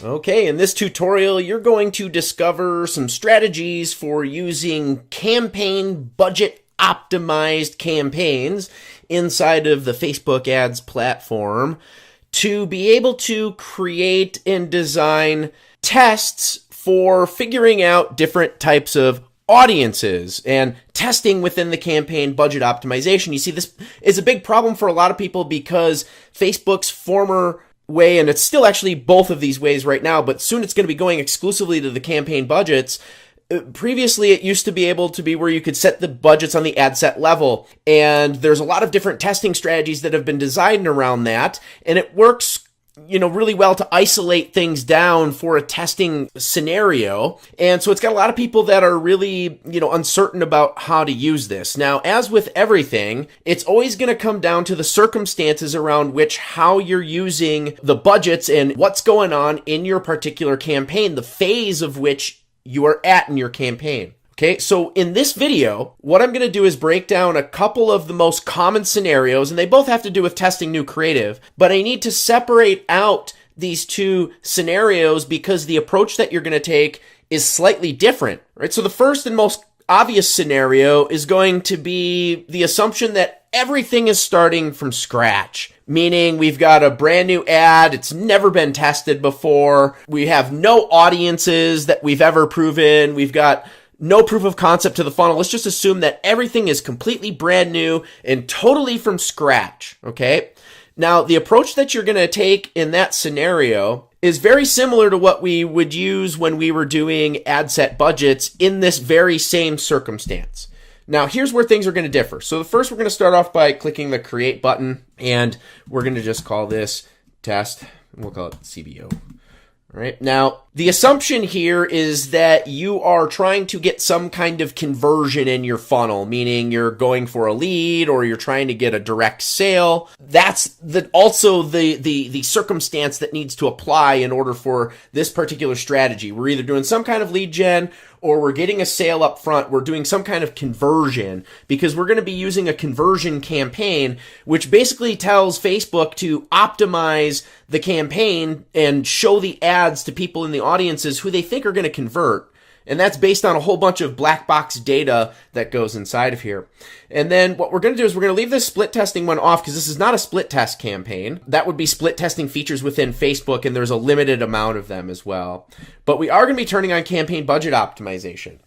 Okay, in this tutorial, you're going to discover some strategies for using campaign budget optimized campaigns inside of the Facebook ads platform to be able to create and design tests for figuring out different types of audiences and testing within the campaign budget optimization. You see, this is a big problem for a lot of people because Facebook's former way, and it's still actually both of these ways right now, but soon it's going to be going exclusively to the campaign budgets. Previously, it used to be able to be where you could set the budgets on the ad set level, and there's a lot of different testing strategies that have been designed around that, and it works really well to isolate things down for a testing scenario. And so it's got a lot of people that are really, uncertain about how to use this. Now, as with everything, it's always going to come down to the circumstances around which how you're using the budgets and what's going on in your particular campaign, the phase of which you are at in your campaign. Okay, so in this video, what I'm going to do is break down a couple of the most common scenarios, and they both have to do with testing new creative, but I need to separate out these two scenarios because the approach that you're going to take is slightly different, right? So the first and most obvious scenario is going to be the assumption that everything is starting from scratch, meaning we've got a brand new ad, it's never been tested before, we have no audiences that we've ever proven, we've got no proof of concept to the funnel. Let's just assume that everything is completely brand new and totally from scratch, okay? Now, the approach that you're going to take in that scenario is very similar to what we would use when we were doing ad set budgets in this very same circumstance. Now, here's where things are going to differ. So first, we're going to start off by clicking the Create button, and we're going to just call this Test. We'll call it CBO. All right. Now, the assumption here is that you are trying to get some kind of conversion in your funnel, meaning you're going for a lead or you're trying to get a direct sale. That's also the circumstance that needs to apply in order for this particular strategy. We're either doing some kind of lead gen or we're getting a sale up front. We're doing some kind of conversion because we're going to be using a conversion campaign, which basically tells Facebook to optimize the campaign and show the ads to people in the audiences who they think are going to convert. And that's based on a whole bunch of black box data that goes inside of here. And then what we're going to do is we're going to leave this split testing one off because this is not a split test campaign. That would be split testing features within Facebook, and there's a limited amount of them as well. But we are going to be turning on campaign budget optimization.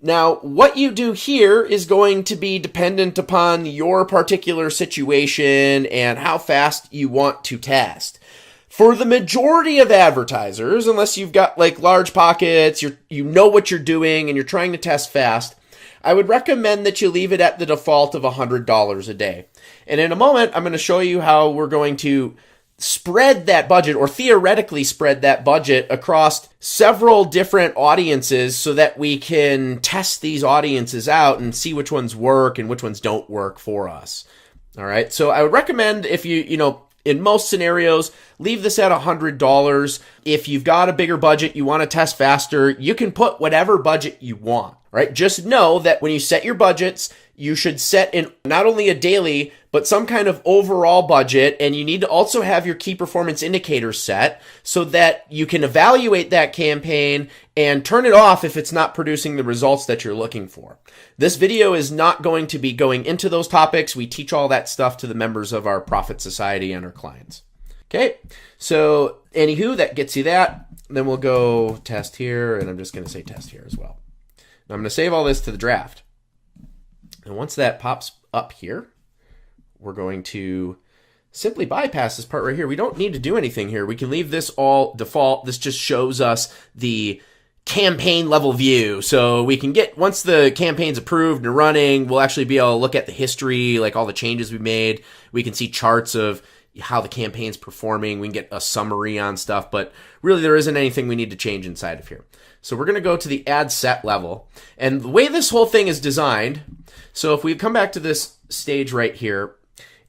Now, what you do here is going to be dependent upon your particular situation and how fast you want to test. For the majority of advertisers, unless you've got like large pockets, you know what you're doing and you're trying to test fast, I would recommend that you leave it at the default of $100 a day. And in a moment, I'm going to show you how we're going to spread that budget or theoretically spread that budget across several different audiences so that we can test these audiences out and see which ones work and which ones don't work for us. All right. So I would recommend if in most scenarios, leave this at $100. If you've got a bigger budget, you want to test faster, you can put whatever budget you want, right? Just know that when you set your budgets, you should set in not only a daily, but some kind of overall budget. And you need to also have your key performance indicators set so that you can evaluate that campaign and turn it off if it's not producing the results that you're looking for. This video is not going to be going into those topics. We teach all that stuff to the members of our Profit Society and our clients. Okay, so anywho, that gets you that. Then we'll go test here, and I'm just going to say test here as well. Now I'm going to save all this to the draft. And once that pops up here, we're going to simply bypass this part right here. We don't need to do anything here. We can leave this all default. This just shows us the campaign level view. So we can get, once the campaign's approved and running, we'll actually be able to look at the history, like all the changes we made. We can see charts of how the campaign's performing. We can get a summary on stuff, but really there isn't anything we need to change inside of here. So we're going to go to the ad set level. And the way this whole thing is designed, so if we come back to this stage right here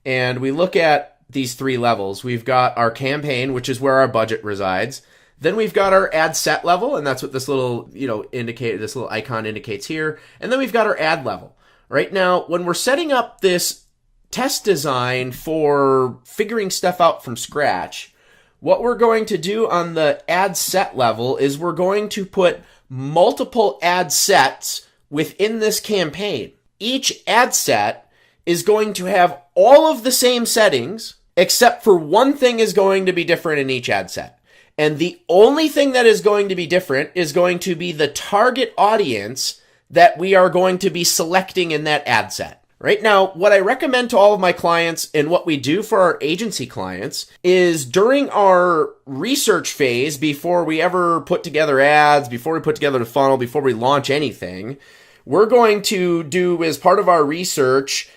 and we look at these three levels, we've got our campaign, which is where our budget resides. Then we've got our ad set level, and that's what this little, this little icon indicates here. And then we've got our ad level. Right now, when we're setting up this test design for figuring stuff out from scratch, what we're going to do on the ad set level is we're going to put multiple ad sets within this campaign. Each ad set is going to have all of the same settings, except for one thing is going to be different in each ad set. And the only thing that is going to be different is going to be the target audience that we are going to be selecting in that ad set. Right now, what I recommend to all of my clients and what we do for our agency clients is during our research phase, before we ever put together ads, before we put together the funnel, before we launch anything, we're going to do, as part of our research,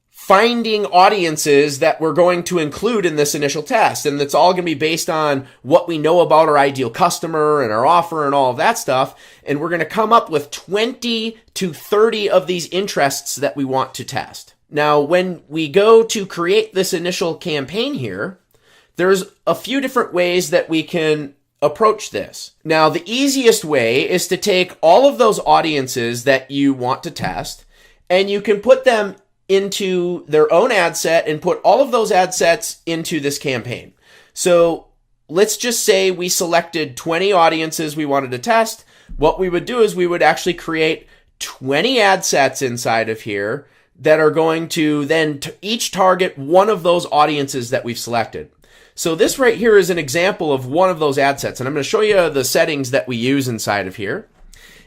finding audiences that we're going to include in this initial test. And it's all going to be based on what we know about our ideal customer and our offer and all of that stuff. And we're going to come up with 20 to 30 of these interests that we want to test. Now, when we go to create this initial campaign here, there's a few different ways that we can approach this. Now, the easiest way is to take all of those audiences that you want to test, and you can put them into their own ad set and put all of those ad sets into this campaign. So let's just say we selected 20 audiences we wanted to test. What we would do is we would actually create 20 ad sets inside of here that are going to then each target one of those audiences that we've selected. So this right here is an example of one of those ad sets. And I'm going to show you the settings that we use inside of here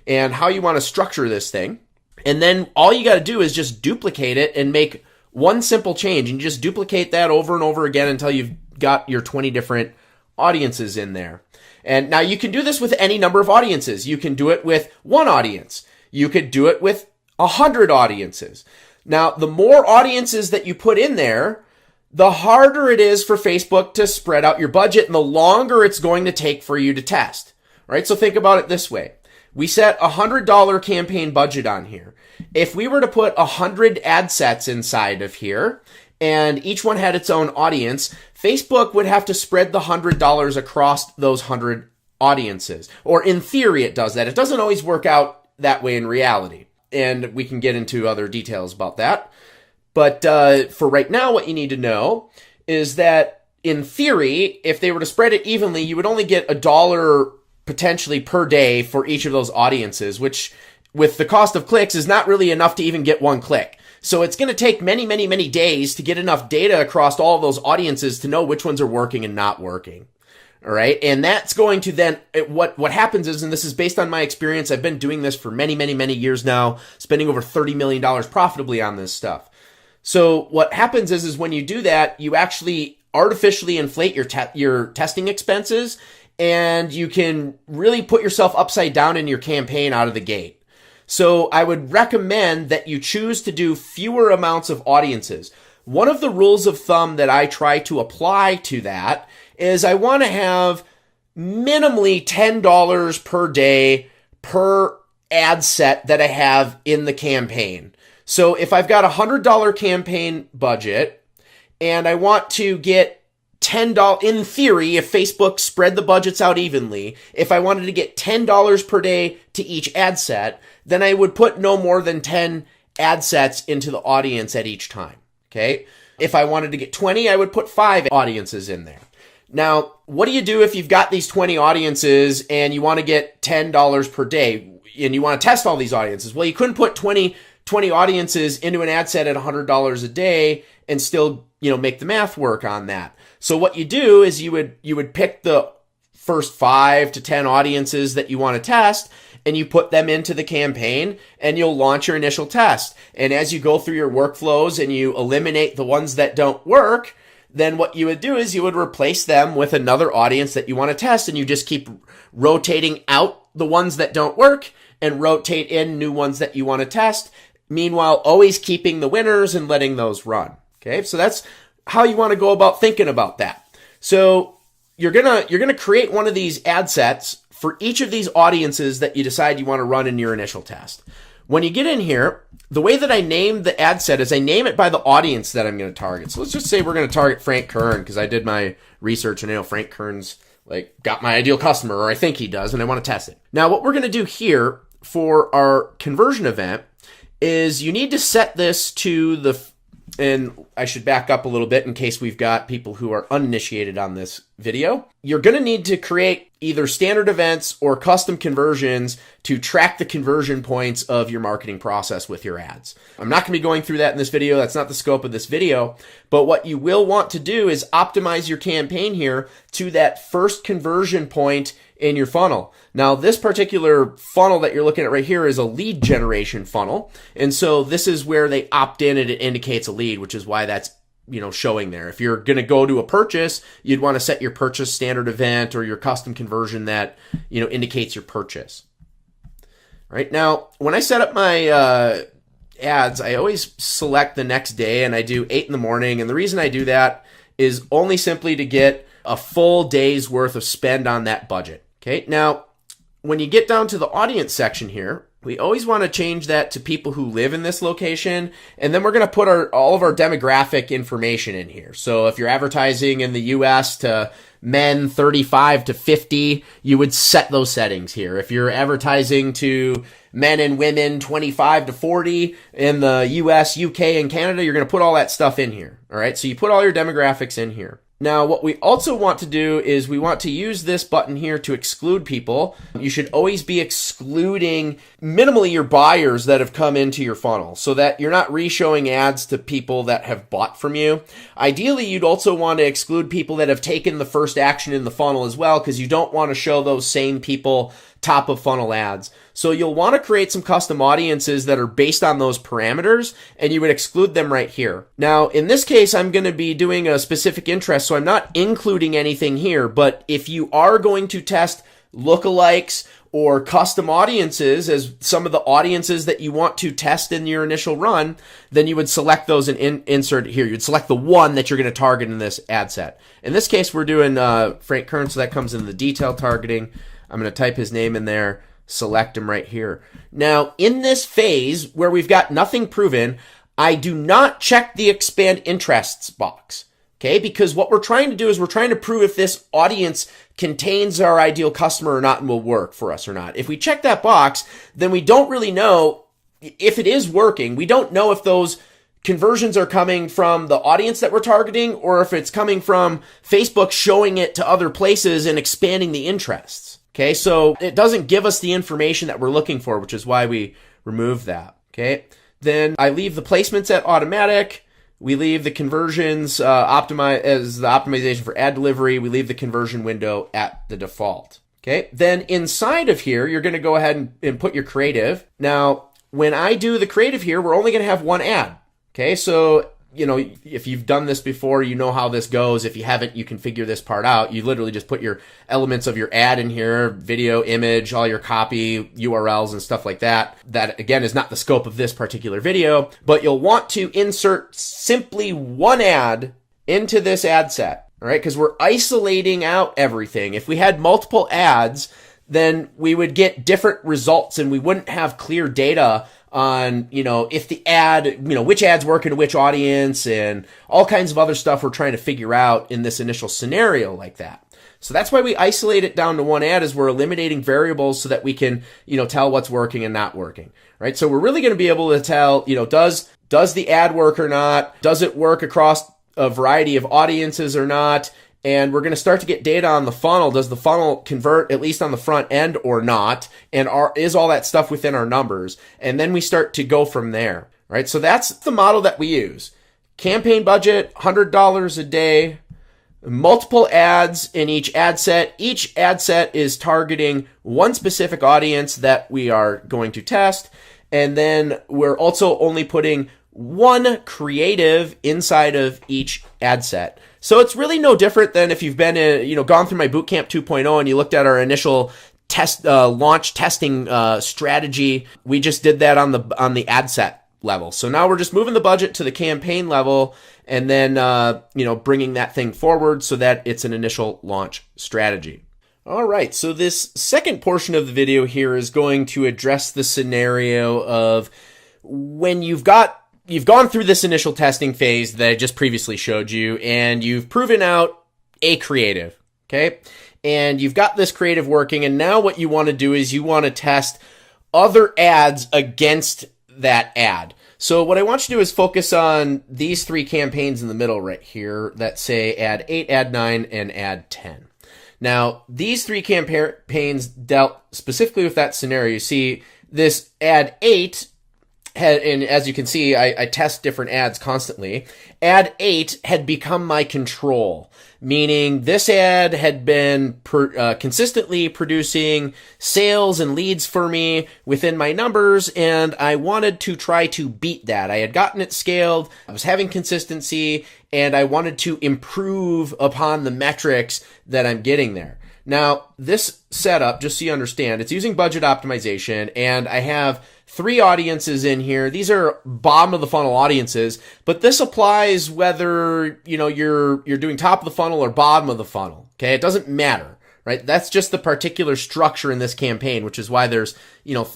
and how you want to structure this thing. And then all you got to do is just duplicate it and make one simple change, and just duplicate that over and over again until you've got your 20 different audiences in there. And now you can do this with any number of audiences. You can do it with one audience. You could do it with 100 audiences. Now, the more audiences that you put in there, the harder it is for Facebook to spread out your budget and the longer it's going to take for you to test. All right? So think about it this way. We set a $100 campaign budget on here. If we were to put 100 ad sets inside of here and each one had its own audience, Facebook would have to spread the $100 across those 100 audiences. Or in theory, it does that. It doesn't always work out that way in reality. And we can get into other details about that. But for right now, what you need to know is that in theory, if they were to spread it evenly, you would only get $1 potentially per day for each of those audiences, which with the cost of clicks is not really enough to even get one click. So it's going to take many, many, many days to get enough data across all of those audiences to know which ones are working and not working. All right. And that's going to then, what happens is, and this is based on my experience, I've been doing this for many, many, many years now, spending over $30 million profitably on this stuff. So what happens is when you do that, you actually artificially inflate your testing expenses, and you can really put yourself upside down in your campaign out of the gate. So I would recommend that you choose to do fewer amounts of audiences. One of the rules of thumb that I try to apply to that is I want to have minimally $10 per day per ad set that I have in the campaign. So if I've got a $100 campaign budget and I want to get $10, in theory, if Facebook spread the budgets out evenly, if I wanted to get $10 per day to each ad set, then I would put no more than 10 ad sets into the audience at each time. Okay. If I wanted to get 20, I would put 5 audiences in there. Now, what do you do if you've got these 20 audiences and you want to get $10 per day and you want to test all these audiences? Well, you couldn't put 20 audiences into an ad set at $100 a day and still, make the math work on that. So what you do is you would pick the first 5 to 10 audiences that you want to test, and you put them into the campaign, and you'll launch your initial test. And as you go through your workflows and you eliminate the ones that don't work, then what you would do is you would replace them with another audience that you want to test, and you just keep rotating out the ones that don't work and rotate in new ones that you want to test. Meanwhile, always keeping the winners and letting those run. Okay, so that's how you want to go about thinking about that. So you're gonna create one of these ad sets for each of these audiences that you decide you want to run in your initial test. When you get in here, the way that I name the ad set is I name it by the audience that I'm going to target. So let's just say we're going to target Frank Kern because I did my research and I know Frank Kern's got my ideal customer, or I think he does, and I want to test it. Now, what we're going to do here for our conversion event is you need to set this to and I should back up a little bit in case we've got people who are uninitiated on this video, you're going to need to create either standard events or custom conversions to track the conversion points of your marketing process with your ads. I'm not going to be going through that in this video. That's not the scope of this video. But what you will want to do is optimize your campaign here to that first conversion point in your funnel. Now, this particular funnel that you're looking at right here is a lead generation funnel. And so this is where they opt in and it indicates a lead, which is why that's showing there. If you're going to go to a purchase, you'd want to set your purchase standard event or your custom conversion that, indicates your purchase. Right now, when I set up my ads, I always select the next day and I do 8 in the morning. And the reason I do that is only simply to get a full day's worth of spend on that budget. Okay. Now, when you get down to the audience section here, we always want to change that to people who live in this location. And then we're going to put all of our demographic information in here. So if you're advertising in the US to men 35 to 50, you would set those settings here. If you're advertising to men and women 25 to 40 in the US, UK, and Canada, you're going to put all that stuff in here. All right. So you put all your demographics in here. Now, what we also want to do is we want to use this button here to exclude people. You should always be excluding minimally your buyers that have come into your funnel so that you're not re-showing ads to people that have bought from you. Ideally, you'd also want to exclude people that have taken the first action in the funnel as well, because you don't want to show those same people top of funnel ads. So you'll want to create some custom audiences that are based on those parameters, and you would exclude them right here. Now, in this case, I'm going to be doing a specific interest, so I'm not including anything here, but if you are going to test lookalikes or custom audiences as some of the audiences that you want to test in your initial run, then you would select those and insert here. You'd select the one that you're going to target in this ad set. In this case, we're doing Frank Kern, so that comes in the detail targeting. I'm going to type his name in there, select him right here. Now, in this phase where we've got nothing proven, I do not check the expand interests box. Okay, because what we're trying to do is we're trying to prove if this audience contains our ideal customer or not and will work for us or not. If we check that box, then we don't really know if it is working. We don't know if those conversions are coming from the audience that we're targeting or if it's coming from Facebook showing it to other places and expanding the interests. Okay, so it doesn't give us the information that we're looking for, which is why we remove that. Okay, then I leave the placements at automatic. We leave the conversions optimize as the optimization for ad delivery. We leave the conversion window at the default. Okay, then inside of here, you're going to go ahead and put your creative. Now, when I do the creative here, we're only going to have one ad. Okay, so if you've done this before, you know how this goes. If you haven't, you can figure this part out. You literally just put your elements of your ad in here, video, image, all your copy, URLs, and stuff like that. That, again, is not the scope of this particular video, but you'll want to insert simply one ad into this ad set, all right? Because we're isolating out everything. If we had multiple ads, then we would get different results and we wouldn't have clear data on, if the ad, which ads work in which audience and all kinds of other stuff we're trying to figure out in this initial scenario like that. So that's why we isolate it down to one ad, is we're eliminating variables so that we can, tell what's working and not working, right? So we're really going to be able to tell, does the ad work or not? Does it work across a variety of audiences or not? And we're going to start to get data on the funnel. Does the funnel convert at least on the front end or not? And is all that stuff within our numbers? And then we start to go from there, right? So that's the model that we use. Campaign budget, $100 a day, multiple ads in each ad set. Each ad set is targeting one specific audience that we are going to test. And then we're also only putting one creative inside of each ad set. So it's really no different than if you've been gone through my Bootcamp 2.0 and you looked at our initial launch testing strategy. We just did that on the ad set level. So now we're just moving the budget to the campaign level and then bringing that thing forward so that it's an initial launch strategy. All right, so this second portion of the video here is going to address the scenario of when you've gone through this initial testing phase that I just previously showed you, and you've proven out a creative, okay? And you've got this creative working, and now what you want to do is you want to test other ads against that ad. So what I want you to do is focus on these three campaigns in the middle right here that say add 8, add 9, and add 10. Now, these three campaigns dealt specifically with that scenario. You see, this add 8 had, and as you can see, I test different ads constantly. Ad 8 had become my control, meaning this ad had been consistently producing sales and leads for me within my numbers, and I wanted to try to beat that. I had gotten it scaled, I was having consistency, and I wanted to improve upon the metrics that I'm getting there. Now, this setup, just so you understand, it's using budget optimization, and I have 3 audiences in here. These are bottom of the funnel audiences, but this applies whether, you're doing top of the funnel or bottom of the funnel. Okay. It doesn't matter, right? That's just the particular structure in this campaign, which is why there's,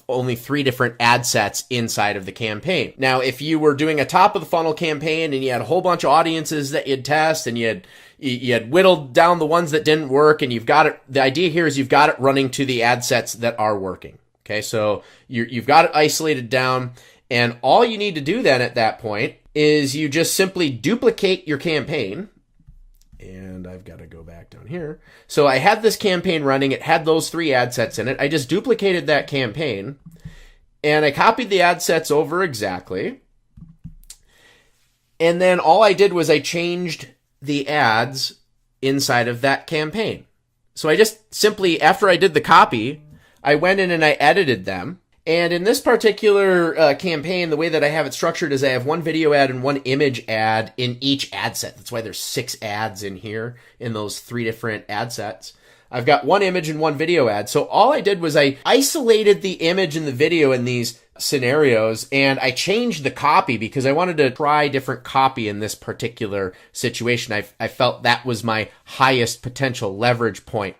only 3 different ad sets inside of the campaign. Now, if you were doing a top of the funnel campaign and you had a whole bunch of audiences that you'd test and you had whittled down the ones that didn't work, and you've got it. The idea here is you've got it running to the ad sets that are working. Okay, so you've got it isolated down, and all you need to do then at that point is you just simply duplicate your campaign. And I've got to go back down here. So I had this campaign running. It had those 3 ad sets in it. I just duplicated that campaign, and I copied the ad sets over exactly. And then all I did was I changed the ads inside of that campaign. So I just simply, after I did the copy, I went in and I edited them. And in this particular campaign, the way that I have it structured is I have 1 video ad and 1 image ad in each ad set. That's why there's 6 ads in here in those 3 different ad sets. I've got 1 image and 1 video ad. So all I did was I isolated the image and the video in these scenarios, and I changed the copy because I wanted to try different copy in this particular situation. I felt that was my highest potential leverage point.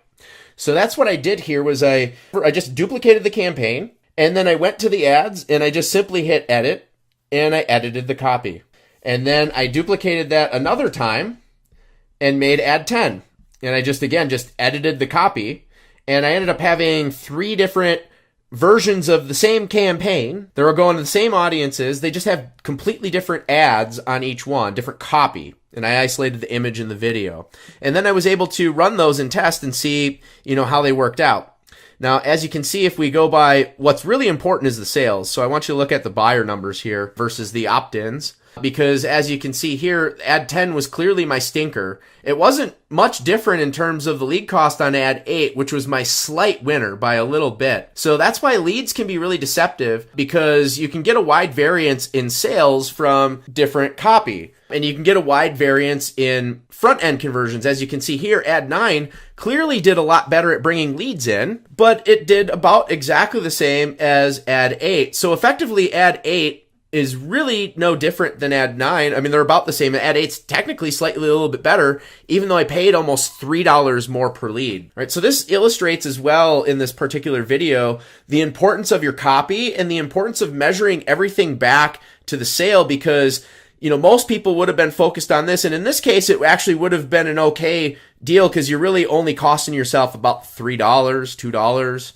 So that's what I did here was I just duplicated the campaign, and then I went to the ads and I just simply hit edit and I edited the copy. And then I duplicated that another time and made ad 10. And I just edited the copy, and I ended up having 3 different versions of the same campaign. They're all going to the same audiences. They just have completely different ads on each one, different copy. And I isolated the image and the video. And then I was able to run those and test and see, how they worked out. Now, as you can see, if we go by, what's really important is the sales. So I want you to look at the buyer numbers here versus the opt-ins. Because as you can see here, ad 10 was clearly my stinker. It wasn't much different in terms of the lead cost on ad 8, which was my slight winner by a little bit. So that's why leads can be really deceptive, because you can get a wide variance in sales from different copy. And you can get a wide variance in front-end conversions. As you can see here, ad 9 clearly did a lot better at bringing leads in, but it did about exactly the same as ad 8. So effectively, ad 8 is really no different than ad 9. I mean, they're about the same. Ad 8's technically slightly a little bit better, even though I paid almost $3 more per lead. Right? So this illustrates as well in this particular video the importance of your copy and the importance of measuring everything back to the sale, because most people would have been focused on this. And in this case, it actually would have been an okay deal, because you're really only costing yourself about $3, $2,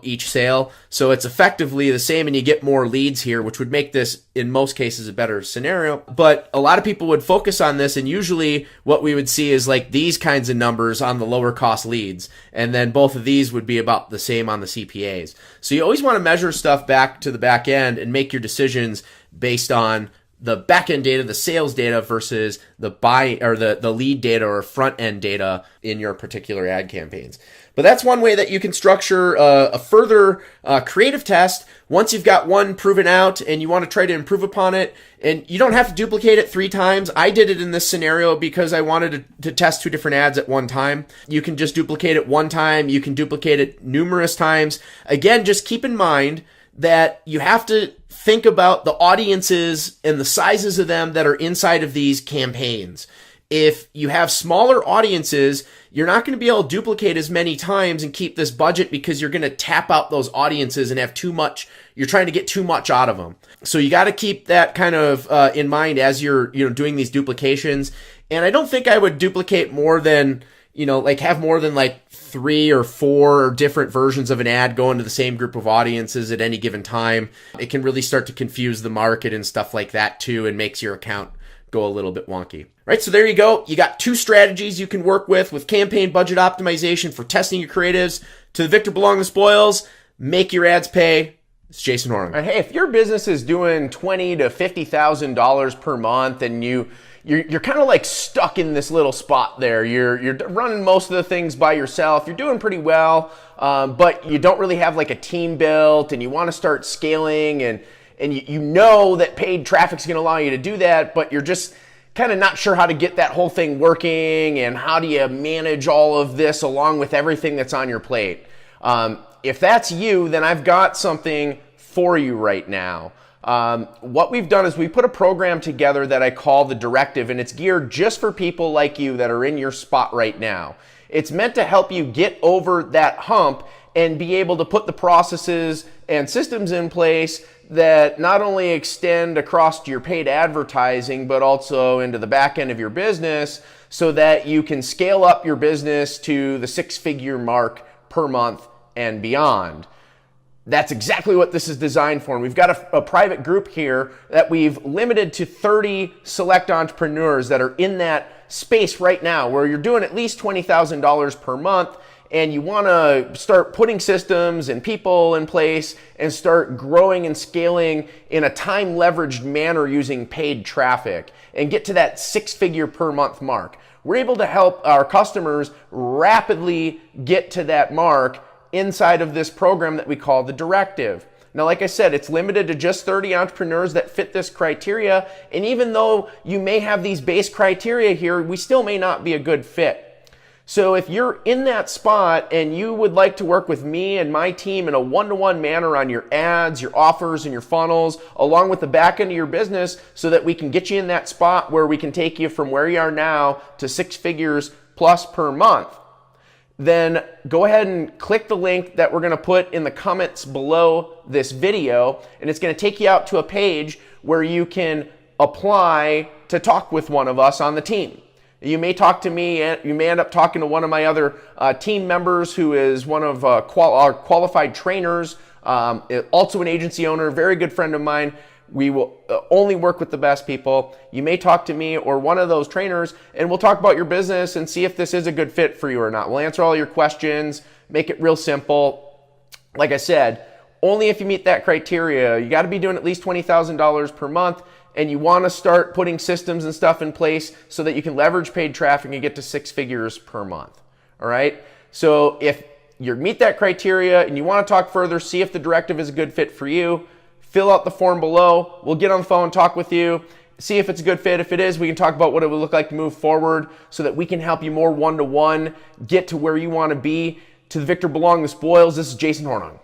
each sale. So it's effectively the same, and you get more leads here, which would make this, in most cases, a better scenario. But a lot of people would focus on this, and usually what we would see is like these kinds of numbers on the lower cost leads. And then both of these would be about the same on the CPAs. So you always want to measure stuff back to the back end and make your decisions based on the back end data, the sales data, versus the buy or the lead data or front end data in your particular ad campaigns. But that's one way that you can structure a further creative test once you've got one proven out and you want to try to improve upon it. And you don't have to duplicate it 3 times. I did it in this scenario because I wanted to test 2 different ads at one time. You can just duplicate it 1 time. You can duplicate it numerous times. Again, just keep in mind that you have to think about the audiences and the sizes of them that are inside of these campaigns. If you have smaller audiences, you're not going to be able to duplicate as many times and keep this budget because you're going to tap out those audiences and have too much. You're trying to get too much out of them. So you got to keep that kind of in mind as you're doing these duplications. And I don't think I would duplicate more than, have more than like 3 or 4 different versions of an ad going to the same group of audiences at any given time. It can really start to confuse the market and stuff like that too, and makes your account go a little bit wonky. Right, so there you go. You got 2 strategies you can work with campaign budget optimization for testing your creatives. To the victor belong the spoils. Make your ads pay. It's Jason Horning. Right, hey, if your business is doing $20,000 to $50,000 per month and you're kind of like stuck in this little spot there. You're running most of the things by yourself. You're doing pretty well, but you don't really have like a team built, and you want to start scaling, and you know that paid traffic's going to allow you to do that, but you're just kind of not sure how to get that whole thing working, and how do you manage all of this along with everything that's on your plate. If that's you, then I've got something for you right now. What we've done is we put a program together that I call the Directive, and it's geared just for people like you that are in your spot right now. It's meant to help you get over that hump and be able to put the processes and systems in place that not only extend across your paid advertising, but also into the back end of your business, so that you can scale up your business to the 6-figure mark per month and beyond. That's exactly what this is designed for. And we've got a private group here that we've limited to 30 select entrepreneurs that are in that space right now, where you're doing at least $20,000 per month, and you want to start putting systems and people in place and start growing and scaling in a time leveraged manner using paid traffic and get to that 6-figure per month mark. We're able to help our customers rapidly get to that mark inside of this program that we call the Directive. Now, like I said, it's limited to just 30 entrepreneurs that fit this criteria. And even though you may have these base criteria here, we still may not be a good fit. So if you're in that spot and you would like to work with me and my team in a one-to-one manner on your ads, your offers, and your funnels, along with the back end of your business, so that we can get you in that spot where we can take you from where you are now to 6 figures plus per month, then go ahead and click the link that we're going to put in the comments below this video, and it's going to take you out to a page where you can apply to talk with one of us on the team. You may talk to me, and you may end up talking to one of my other team members, who is one of our qualified trainers, also an agency owner, very good friend of mine. We will only work with the best people. You may talk to me or one of those trainers, and we'll talk about your business and see if this is a good fit for you or not. We'll answer all your questions, make it real simple. Like I said, only if you meet that criteria. You got to be doing at least $20,000 per month, and you want to start putting systems and stuff in place so that you can leverage paid traffic and get to 6 figures per month. All right? So if you meet that criteria and you want to talk further, see if the Directive is a good fit for you, fill out the form below. We'll get on the phone, talk with you, see if it's a good fit. If it is, we can talk about what it would look like to move forward so that we can help you more one-to-one, get to where you want to be. To the victor belong the spoils. This is Jason Horning.